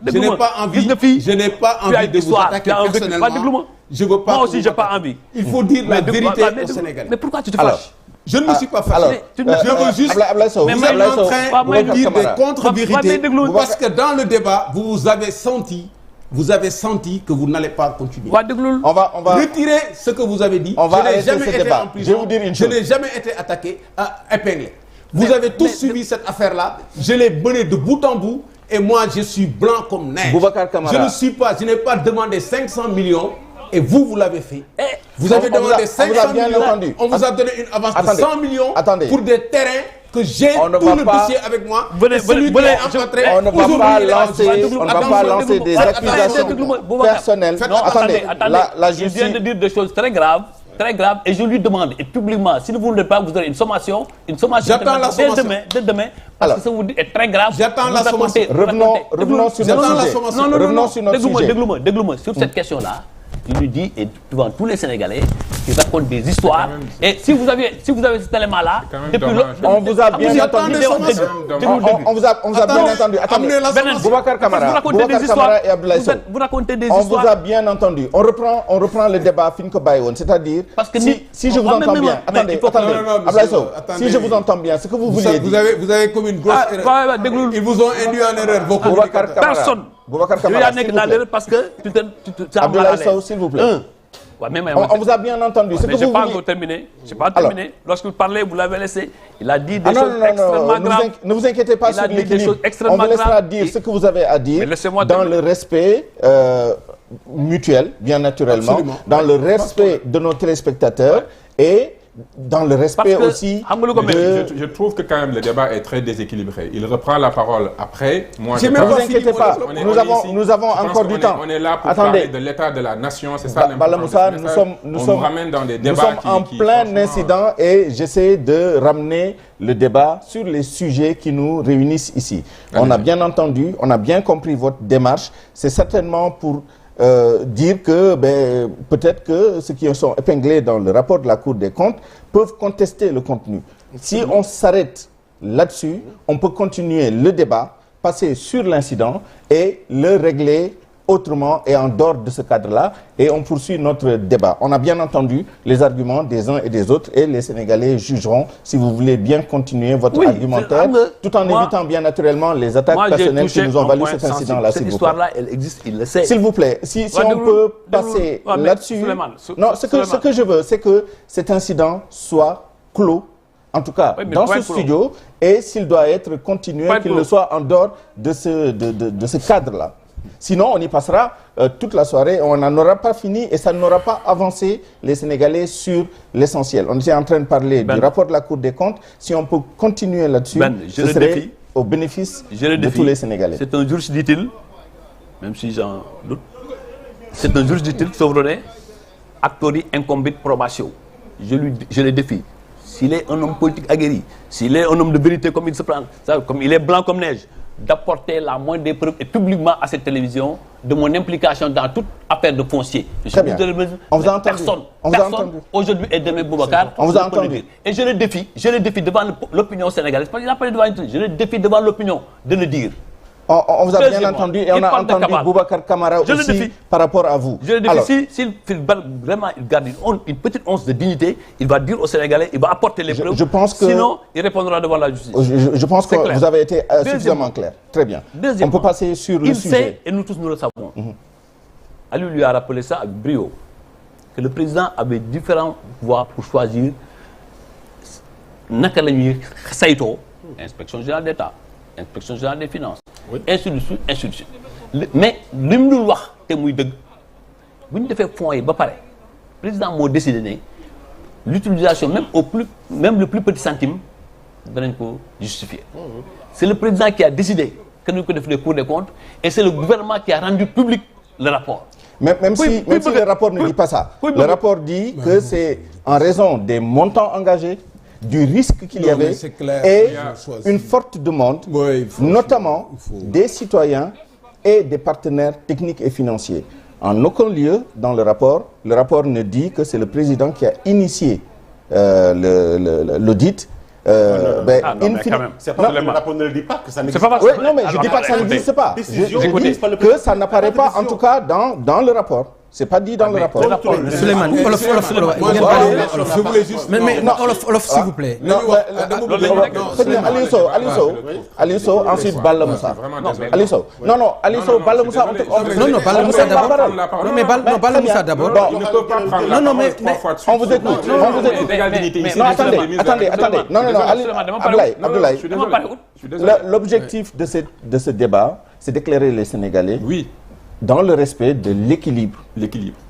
Je n'ai pas envie de vous attaquer personnellement. Je veux pas. Moi aussi, j'ai pas envie. Il faut dire la vérité aux Sénégalais. Mais pourquoi tu te fâches? Je ne me suis pas fâché. Je veux juste. Vous êtes en train de dire des contre-vérités parce que dans le débat, vous avez senti que vous n'allez pas continuer. On va retirer ce que vous avez dit. Je n'ai jamais été en prison. Je n'ai jamais été attaqué, épinglé. Vous avez tous suivi cette affaire-là. Je l'ai menée de bout en bout. Et moi, je suis blanc comme neige. Je n'ai pas demandé 500 millions. Et vous l'avez fait. Vous avez demandé 500 millions. On vous a donné une avance de 100 millions pour des terrains que j'ai tout le dossier avec moi. On ne va pas lancer des accusations personnelles. Non, attendez. Je viens de dire des choses très graves, et je lui demande, et publiquement, si vous ne voulez pas, vous aurez une sommation. J'attends la sommation. Dès demain, parce que ça vous dit est très grave. J'attends la sommation. Revenons sur notre sujet. Déglu-moi. Sur cette question-là, je lui dis, et devant tous les Sénégalais, qui racontent des histoires. Et si vous avez cet élément-là, on vous a bien entendu. On vous a bien entendu. Attendez, Boubacar Camara et Abdoulaye Sow. Vous racontez des histoires. On vous a bien entendu. On reprend le débat Finko Bayon, c'est-à-dire si je vous entends bien. Attendez, Abdoulaye Sow, si je vous entends bien, ce que vous vouliez dire. Vous avez commis une grosse erreur. Ils vous ont induit en erreur. Personne. Boubacar Camara, s'il vous plaît. Parce que Abdoulaye Sow, s'il vous plaît. On vous a bien entendu. Je n'ai pas encore terminé. Lorsque vous parlez, vous l'avez laissé. Il a dit des choses extrêmement graves. Ne vous inquiétez pas sur l'équilibre. On vous laissera dire ce que vous avez à dire dans le respect mutuel, bien naturellement, dans le respect de nos téléspectateurs et dans le respect aussi Je trouve que quand même le débat est très déséquilibré. Il reprend la parole après. Ne vous inquiétez pas, nous avons encore du temps. On est là pour parler de l'état de la nation, c'est ça l'important. Nous sommes en plein incident et j'essaie de ramener le débat sur les sujets qui nous réunissent ici. On a bien entendu, on a bien compris votre démarche. C'est certainement pour dire que peut-être que ceux qui sont épinglés dans le rapport de la Cour des comptes peuvent contester le contenu. Si on s'arrête là-dessus, on peut continuer le débat, passer sur l'incident et le régler autrement et en dehors de ce cadre-là, et on poursuit notre débat. On a bien entendu les arguments des uns et des autres, et les Sénégalais jugeront si vous voulez bien continuer votre argumentaire, tout en évitant bien naturellement les attaques personnelles qui nous ont valu cet incident-là. Cette histoire-là, elle existe, il le sait. S'il vous plaît, si on peut passer là-dessus. Non, ce que je veux, c'est que cet incident soit clos, en tout cas dans ce studio, et s'il doit être continué, qu'il le soit en dehors de ce cadre-là. Sinon, on y passera toute la soirée, on n'en aura pas fini et ça n'aura pas avancé les Sénégalais sur l'essentiel. On était en train de parler du rapport de la Cour des comptes. Si on peut continuer là-dessus, ce serait au bénéfice de tous les Sénégalais. C'est un juge, dit-il, même si j'en doute, c'est un juge, dit-il, souverain, actori incombit probation. Je le défie. S'il est un homme politique aguerri, s'il est un homme de vérité comme il se prend, comme il est blanc comme neige, d'apporter la moindre des preuves et publiquement à cette télévision de mon implication dans toute affaire de foncier. Très bien. On vous a entendu. Personne aujourd'hui est demain Boubacar. On vous a entendu. Et je le défie devant l'opinion sénégalaise. Parce qu'il a parlé devant je le défie devant l'opinion de le dire. On vous a bien entendu et on a entendu Boubacar Camara aussi par rapport à vous. Je le défie, s'il vraiment il garde une petite once de dignité, il va dire aux Sénégalais, il va apporter les preuves. Sinon, il répondra devant la justice. Je pense que vous avez été suffisamment clair. Très bien. On peut passer sur le sujet. Il sait, et nous tous nous le savons. Ali lui a rappelé ça avec brio, que le président avait différentes voies pour choisir naka la ñuy saytoo inspection générale d'État, inspection générale des finances, ainsi de suite, ainsi de suite. Mais li mu dul wax te muy dëgg bu ñu defee fonds yi ba pare président moo décidé ne l'utilisation même le plus petit centime danañ ko justifier. C'est le président qui a décidé que ñu ko def les cours des comptes et c'est le gouvernement qui a rendu public le rapport. Même si le rapport ne dit pas ça. Le rapport dit que c'est en raison des montants engagés, du risque qu'il y avait et une forte demande, notamment des citoyens et des partenaires techniques et financiers. En aucun lieu dans le rapport ne dit que c'est le président qui a initié l'audit in fine. On ne le dit pas que ça n'existe pas. Non, mais je dis pas que ça n'existe pas. Je dis que ça n'apparaît pas, en tout cas, dans le rapport. C'est pas dit dans le rapport. Souleymane, Olof, mais non, Olof, s'il vous plaît. Aliou Sow, ensuite Balla Moussa. Aliou Sow. Non, Aliou Sow, Balla Moussa. Non, Balla Moussa d'abord. Non, mais Balla Moussa d'abord. Non, mais on vous écoute. Non, attendez. Non, Abdoulaye. L'objectif de ce débat, c'est d'éclairer les Sénégalais. Oui. Dans le respect de l'équilibre.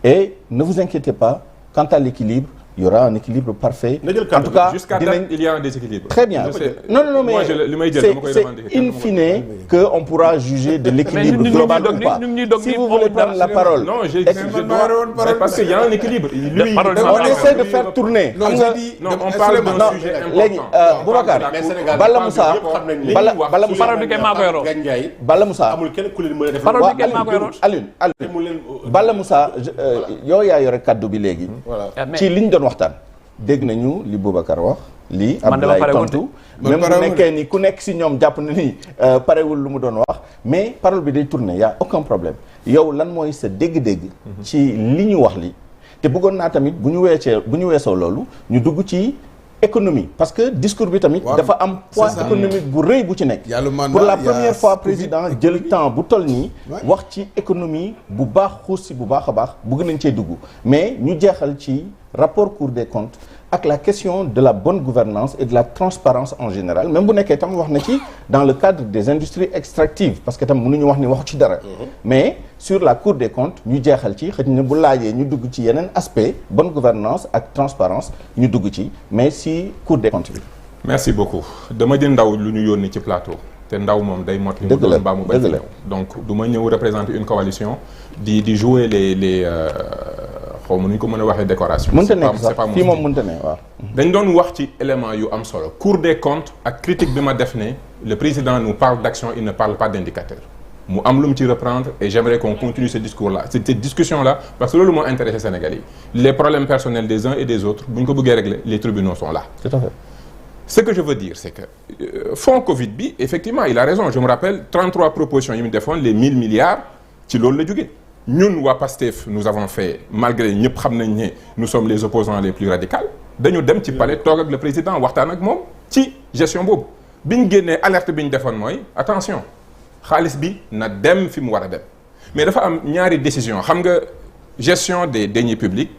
Et ne vous inquiétez pas, quant à l'équilibre, il y aura un équilibre parfait. En tout cas, jusqu'à date, il y a un déséquilibre. Très bien. Non, mais c'est in fine qu'on pourra juger de l'équilibre global ou pas. Si vous voulez prendre la parole... Non, parce qu'il y a un équilibre. On essaie de faire tourner. Non, on parle d'un sujet important. Boubacar, Balla Moussa, Balla Moussa, yow yaa yore kaddu bi léegi. Ci liñ doon waxtaan dégg nañu li Boubacar wax lii Abdoulaye tontu même bu nekkee ni ku nekk si ñoom jàpp na ni parewul lu mu doon wax mais parole bi day tourner y a aucun problème yow lan mooy sa dégg-dégg ci li ñu wax li te bëggoon naa tamit bu ñu weesoo loolu ñu dugg ci économie parce que discours bi tamit dafa am poids économique bu rëy bu ci nekk pour la première fois président jël temps bu toll nii wax ci économie bu baax xuus si bu baax a baax bëgg nañ cee dugg mais ñu jeexal ci rapport Cour des comptes ak la question de la bonne gouvernance et de la transparence en général même bu nekkee tam wax na ci dans le cadre des industries extractives parce que tam mënuñu wax ni waxu ci dara mais sur la Cour des comptes ñu jeexal ci xëy na bu laajee ñu dugg ci yeneen aspect bonne gouvernance ak transparence ñu dugg ci mais si Cour des comptes bi merci beaucoup dama jël ndaw lu ñu yónni ci plateau te ndaw moom day mot li mu doon mbaa mu bañ ñëw donc du ma ñëw représenter une coalition di jouer les xaw ma nu ñu ko mën a waxee décoration. mënta nekk sax fii moom mënta ne waaw. dañ doon wax ci élément yu am solo Cour des comptes ak critique bi ma def ne le président nous parle d'action il ne parle pas d'indicateur mu am lu mu ci reprendre et j'aimerais qu'on continue ce discours là cette discussion là parce que loolu moo intéressé Sénégalais yi les problèmes personnels des uns et des autres bu ñu ko bëggee régler les tribunaux sont là. Tout à fait. Ce que je veux dire c'est que fonds Covid bi effectivement il a raison je me rappelle 33 propositions yi mu defoon les 1000 milliards ci loolu la jógee. ñun waa PASTEF nous avons fait malgré ñëpp xam nañ ne nous sommes les opposants les plus radicaux dañu dem ci palais toog ak le président waxtaan ak moom ci gestion boobu bi ñu génnee alerte bi ñu defoon mooy attention xaalis bi na dem fi mu war a dem mais dafa am ñaari décision xam nga gestion des deniers publics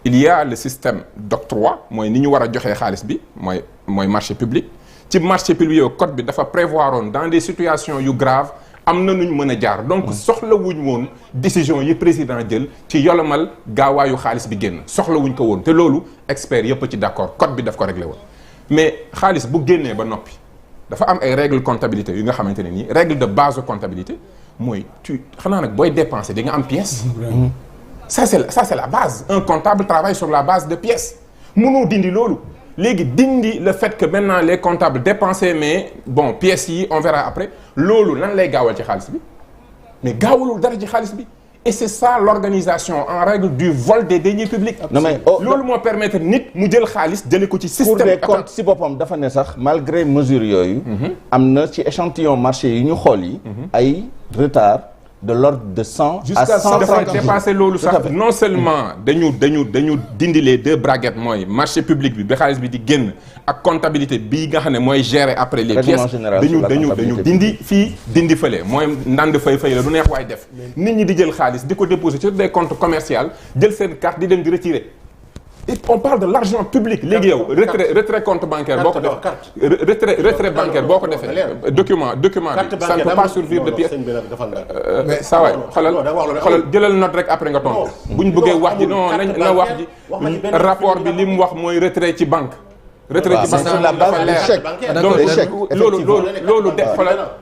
il y a le système d'octroi mooy ni ñu war a joxee xaalis bi mooy marché public ci marché public yow code bi dafa prévoir woon dans des situations yu graves am na nuñ mën a jaar donc soxla wuñ woon décision yi président jël ci yolomal gaawaayu xaalis bi génn soxla wuñ ko woon te loolu experts yëpp ci d'accord code bi daf ko réglé woon mais xaalis bu génnee ba noppi dafa am ay règles comptabilité yu nga xamante ne nii règle de base de comptabilité mooy xanaa nag booy dépenser di nga am pièce ça c'est la base un comptable travaille sur la base de pièces mënoo dindi loolu léegi dindi le fait que maintenant les comptables dépensés mais bon pièces yi on verra après loolu lan lay gaawal ci xaalis bi mais gaawalul dara ci xaalis bi et c'est ça l'organisation en règle du vol des deniers publics. non mais loolu moo permettre nit mu jël xaalis jëlee ko ci système. Cour des comptes si boppam dafa ne sax malgré mesures yooyu. am na ci échantillon marché yi ñu xool yi. ay retard. de l'ordre de 100 à 130 dépassé loolu sax non seulement dañu dindi les deux braguettes mooy marché public bi ba xaalis bi di génn ak comptabilité bii nga xam ne mooy gérer après les pièces dañu dindi fii dindi fële mooy ndand fay la du neex waay def nit ñi di jël xaalis di ko déposer sur des comptes commerciaux jël seen carte di dem di retirer et on parle de l'argent public léegi yow retrait compte bancaire boo ko def retrait bancaire boo ko defee document ça ne peut pas survivre de pièces mais saa waay xoolal jëlal note rek après nga tontu bu ñu bëggee wax ji non na wax ji rapport bi li mu wax mooy retrait ci banque retrait ci banque dafa leer donc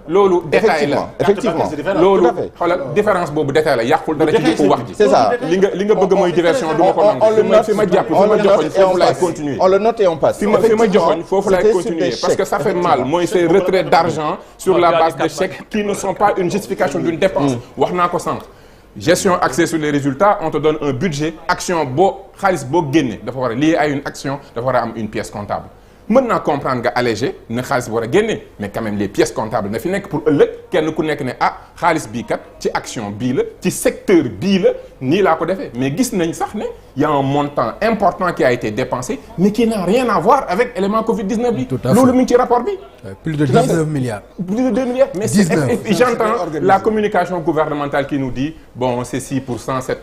loolu détail la effectivement loolu xoolal différence boobu détail la yàqul dara ci jëpp wax ji c'est ça li nga bëgg mooy diversion du ma ko nangu fi ma jàpp fi ma joxoñ foofu laay continuer on le note et on passe fi ma joxoñ foofu laay continuer parce que ça fait mal mooy ces retraits d'argent sur la base de chèques qui ne sont pas une justification d'une dépense wax naa ko sànq gestion axée sur les résultats on te donne un budget action boo xaalis boo génne dafa war a lié à une action dafa war a am une pièce comptable mën naa comprendre nga allégé ne xaalis bi war a génne mais quand même les pièces comptables na fi nekk pour ëllëg kenn ku nekk ne xaalis bii kat ci action bii la ci secteur bii la nii laa ko defee mais gis nañ sax ne y a un montant important qui a été dépensé mais qui n'a rien à voir avec élément Covid-19 bi. loolu mi ngi ci rapport bi. plus de 19 milliards. Plus de 2 milliards. Mais j'entends la communication gouvernementale qui nous dit bon c'est 6%, 7%.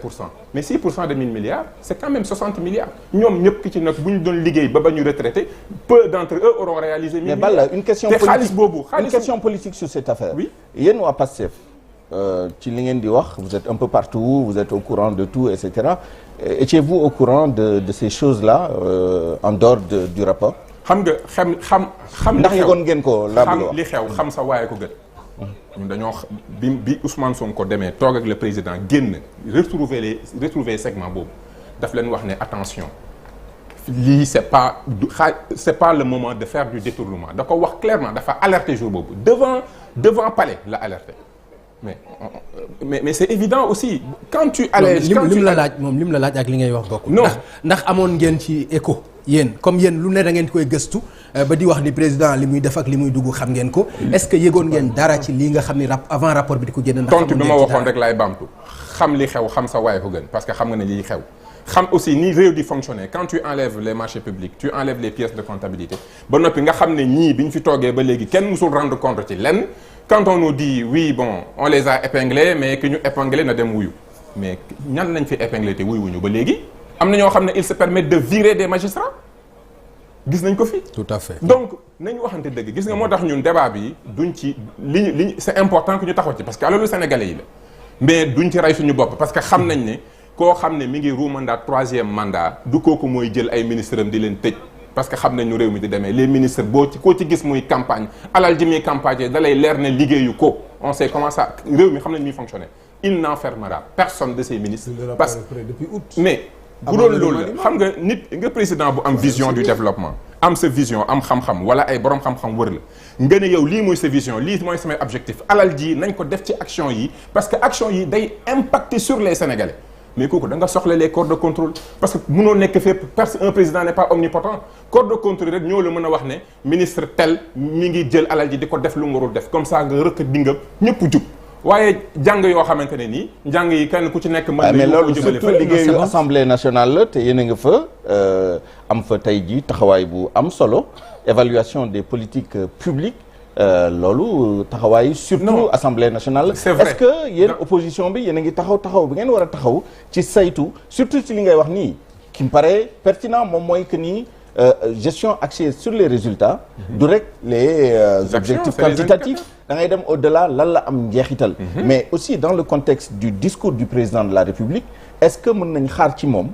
Mais 6% de 1000 milliards, c'est quand même 60 milliards. ñoom ñëpp ki ci nag bu ñu doon liggéey ba ñu retraité, peu d'entre eux auront réalisé 1000 milliards. Mais Balla, une question politique sur cette affaire. Oui. Yéen waa Pastef ci li ngeen di wax vous êtes un peu partout, vous êtes au courant de tout, etc. Étiez-vous au courant de ces choses-là en dehors du rapport? xam nga xam ndax yëgoon ngeen ko la xam li xew xam sa waaye ko gën ñun dañoo bi Ousmane Sonko demee toog ak le président génn retrouver segment boobu daf leen wax ne attention lii c'est pas le moment de faire du détournement da ko wax clairement dafa alerter jour boobu devant palais la alerter mais c'est évident aussi quand tu allèges lim la laaj ak li ngay wax bokk ndax amoon ngeen ci écho yéen comme yéen lu ne da ngeen koy gëstu ba di wax ni président li muy def ak li muy dugg xam ngeen ko est-ce que yëgoon ngeen dara ci lii nga xam ni avant rapport bi di ko génn ndax tontu bi ma waxoon rek laay baamtu xam li xew xam sa waaye ko gën parce que xam nga ne lii xew xam aussi ni réew di fonctionner quand tu enlèves les marchés publics tu enlèves les pièces de comptabilité ba noppi nga xam ne ñii bi ñu fi toogee ba léegi kenn musul rendre compte ci lenn quand on nous dit oui bon on les a épinglés mais que ñu épinglé na dem wuyu mais ñan lañ fi épinglé te wuyu wuñu ba léegi am na ñoo xam ne ils se permettent de virer des magistrats gis nañ ko fi. tout à fait donc nañu waxante dëgg gis nga moo tax ñun débat bi duñ ci li c'est important que ñu taxaw ci parce que alalu sénégalais yi la mais duñ ci rey suñu bopp parce que xam nañ ne koo xam ne mi ngi ruumandaat 3e mandat du kooku mooy jël ay ministres am di leen tëj parce que xam nañ ñu réew mi di demee les ministres koo ci gis muy campagne alal ji muy campagne da lay leer ne liggéeyu ko on sait comment ça réew mi xam nañ muy fonctionner il n'enfermera personne de ces ministres. parce que depuis août. mais bu doon loolu la xam nga nit nga président bu am vision du développement am sa vision am xam-xam wala ay borom xam-xam wër la nga ne yow lii mooy sa vision lii mooy samay objectif alal ji nañ ko def ci action yi parce que action yi day impacter sur les Sénégalais mais kooku da nga soxla les corps de contrôle parce que mënoo nekk fépp un président n'est pas omnipotent corps de contrôle rek ñoo la mën a wax ne ministre tel mi ngi jël alal ji di ko def lu mu warul def comme ça nga rëkk dingam ñëpp jub waaye jàng yoo xamante ne nii njàng yi kenn ku ci nekk mën mais loolu surtout liggéeyu assemblée nationale la te yéen a nga fa am fa tey jii taxawaay bu am solo évaluation des politiques publiques loolu taxawaay surtout assemblée nationale c'est vrai. Est-ce que yéen opposition bi yéen a ngi taxaw bi ngeen war a taxaw ci saytu surtout ci li ngay wax nii qui me paraît pertinent moom mooy que nii gestion axée sur les résultats du rek les objectifs quantitatifs da ngay dem au-delà lan la am njeexital mais aussi dans le contexte du discours du président de la République est-ce que mën nañ xaar ci moom